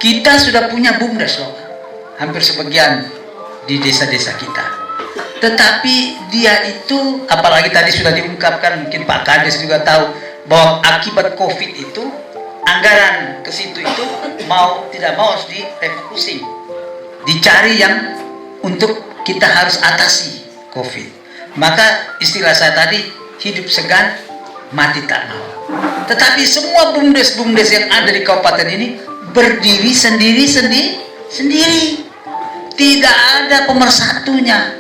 Kita sudah punya BUMDes loh, hampir sebagian di desa-desa kita. Tetapi dia itu, apalagi tadi sudah diungkapkan, mungkin Pak Kades juga tahu bahwa akibat COVID itu anggaran ke situ itu mau tidak mau harus direfocusing, dicari yang untuk kita harus atasi COVID. Maka istilah saya tadi, hidup segan, mati tak mau. Tetapi semua BUMDes yang ada di kabupaten ini berdiri sendiri. Tidak ada pemersatunya.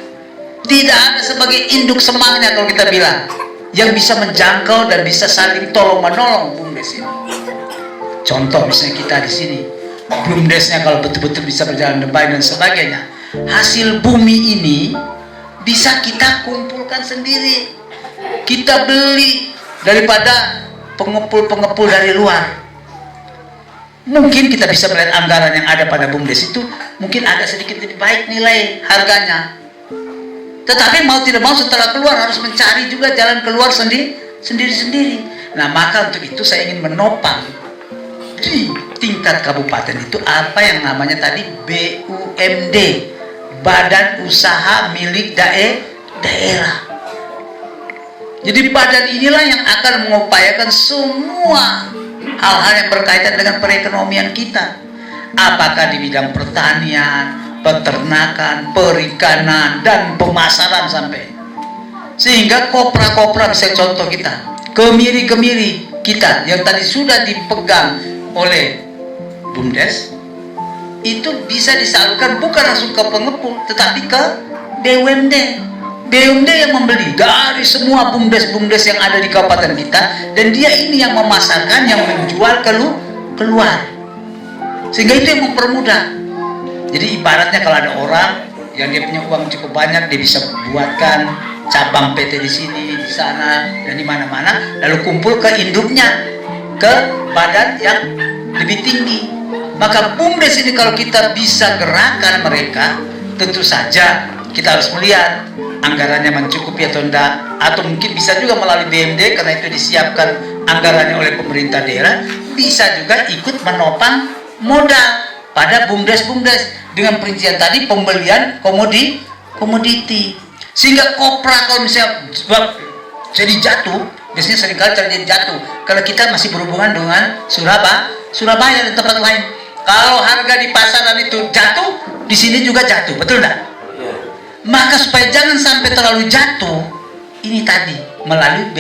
Tidak ada sebagai induk semangnya kalau kita bilang, yang bisa menjangkau dan bisa saling tolong-menolong BUMDes ini. Contoh misalnya kita di sini, BUMDesnya kalau betul-betul bisa berjalan dengan baik dan sebagainya, hasil bumi ini bisa kita kumpulkan sendiri. Kita beli daripada pengepul-pengepul dari luar. Mungkin kita bisa melihat anggaran yang ada pada BUMDes itu mungkin agak sedikit lebih baik nilai harganya. Tetapi mau tidak mau setelah keluar harus mencari juga jalan keluar sendiri-sendiri. Nah, maka untuk itu saya ingin menopang di tingkat kabupaten itu apa yang namanya tadi BUMD, Badan Usaha Milik Daerah. Jadi badan inilah yang akan mengupayakan semua hal-hal yang berkaitan dengan perekonomian kita. Apakah di bidang pertanian, peternakan, perikanan, dan pemasaran sampai. Sehingga kopra-kopra, misalnya contoh kita, kemiri-kemiri kita yang tadi sudah dipegang oleh BUMDes, itu bisa disalurkan bukan langsung ke pengepul, tetapi ke BUMD. BUMD yang membeli dari semua BUMDes yang ada di kabupaten kita, dan dia ini yang memasarkan, yang menjual keluar. Sehingga itu yang mempermudah. Jadi ibaratnya kalau ada orang yang dia punya uang cukup banyak, dia bisa buatkan cabang PT di sini, di sana, dan di mana-mana, lalu kumpul ke induknya, ke badan yang lebih tinggi. Maka BUMDes ini kalau kita bisa gerakan mereka, tentu saja kita harus melihat anggarannya mencukupi atau tidak, atau mungkin bisa juga melalui BUMD karena itu disiapkan anggarannya oleh pemerintah daerah, bisa juga ikut menopang modal pada BUMDes dengan perincian tadi pembelian komoditi. Sehingga kopra kalau misalnya jadi jatuh, biasanya seringkali terjadi jatuh kalau kita masih berhubungan dengan Surabaya dan tempat lain. Kalau harga di pasaran itu jatuh, di sini juga jatuh, betul enggak? Maka supaya jangan sampai terlalu jatuh, ini tadi melalui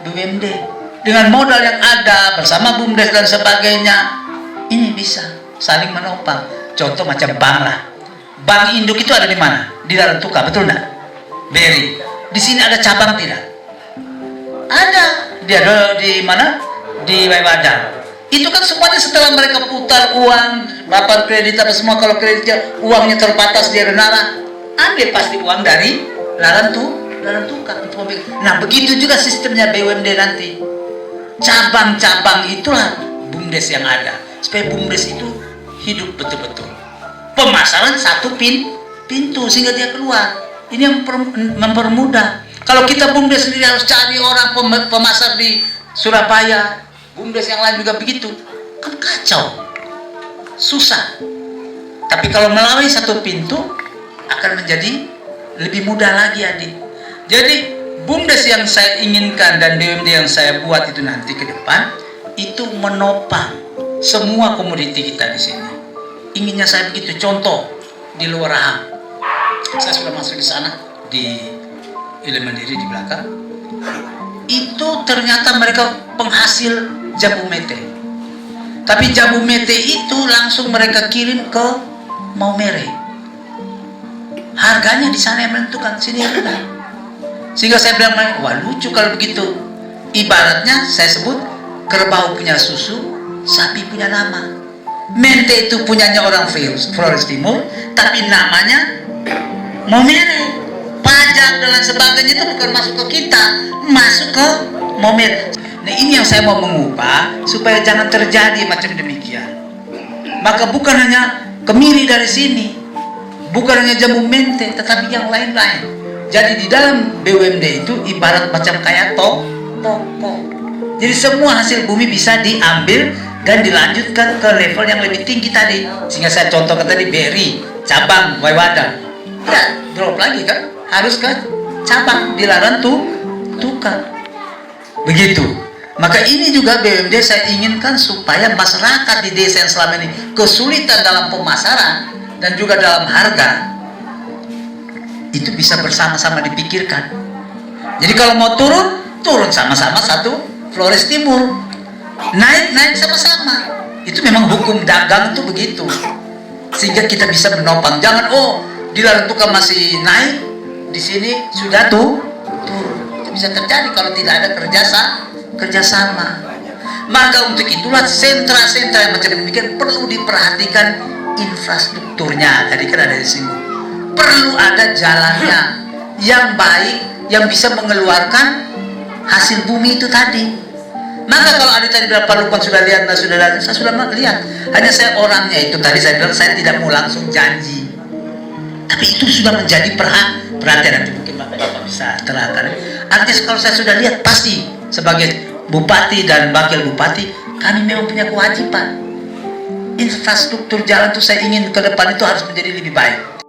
BUMD dengan modal yang ada bersama BUMDes dan sebagainya, ini bisa saling menopang. Contoh macam bank lah. Bank induk itu ada di mana? Di dalam Tuka, betul enggak? BRI. Di sini ada cabang tidak? Ada. Dia ada di mana? Di Waibada. Itu kan semuanya setelah mereka putar uang, dapat kredit apa semua, kalau kreditnya uangnya terbatas dia renara, ambil pasti uang dari dalam Tuka. Nah, begitu juga sistemnya BUMD nanti. Cabang-cabang itulah BUMDes yang ada. Supaya BUMDes itu hidup betul-betul. Pemasaran satu pintu sehingga dia keluar. Ini yang mempermudah. Kalau kita BUMDes sendiri harus cari orang pemasar di Surabaya, BUMDes yang lain juga begitu, kan kacau, susah. Tapi kalau melalui satu pintu akan menjadi lebih mudah lagi, adik. Jadi BUMDes yang saya inginkan dan BUMD yang saya buat itu nanti ke depan itu menopang semua komoditi kita di sini. Inginnya saya begitu. Contoh di Luar Rahang, saya sudah masuk di sana di Ilmu Mandiri di belakang. Itu ternyata mereka penghasil jabu mete. Tapi jabu mete itu langsung mereka kirim ke Maumere. Harganya di sana yang menentukan, sini rendah. Sehingga saya bilang, wah lucu kalau begitu. Ibaratnya saya sebut kerbau punya susu, sapi punya nama. Mente itu punyanya orang Flores Timur, tapi namanya Maumere. Pajak dan sebagainya itu bukan masuk ke kita, masuk ke Maumere. Nah, ini yang saya mau mengubah supaya jangan terjadi macam demikian. Maka bukan hanya kemiri dari sini, bukan hanya jamu mente, tetapi yang lain-lain. Jadi di dalam BUMD itu ibarat macam kayak toko. Jadi semua hasil bumi bisa diambil dan dilanjutkan ke level yang lebih tinggi tadi. Sehingga saya contohkan tadi BRI, cabang Waiwada. Ya, drop lagi kan? Harus kan? Cabang dilarang tukar. Begitu. Maka ini juga BUMD saya inginkan supaya masyarakat di desa yang selama ini kesulitan dalam pemasaran dan juga dalam harga, itu bisa bersama-sama dipikirkan. Jadi kalau mau turun sama-sama satu Flores Timur, naik sama-sama. Itu memang hukum dagang itu begitu, sehingga kita bisa menopang. Jangan dilarang tukar masih naik, di sini sudah turun. Itu bisa terjadi kalau tidak ada kerjasama. Maka untuk itulah sentra-sentra yang macam demikian perlu diperhatikan infrastrukturnya. Tadi kan ada disinggung, perlu ada jalannya yang baik, yang bisa mengeluarkan hasil bumi itu tadi. Maka kalau ada tadi berapa Lukman sudah lihat, saya sudah lihat. Hanya saya orangnya itu tadi saya bilang saya tidak mau langsung janji, tapi itu sudah menjadi perhatian. Nanti mungkin Bapak bisa terangkan. Artinya kalau saya sudah lihat, pasti sebagai bupati dan wakil bupati kami memang punya kewajiban. Infrastruktur jalan itu saya ingin ke depan itu harus menjadi lebih baik.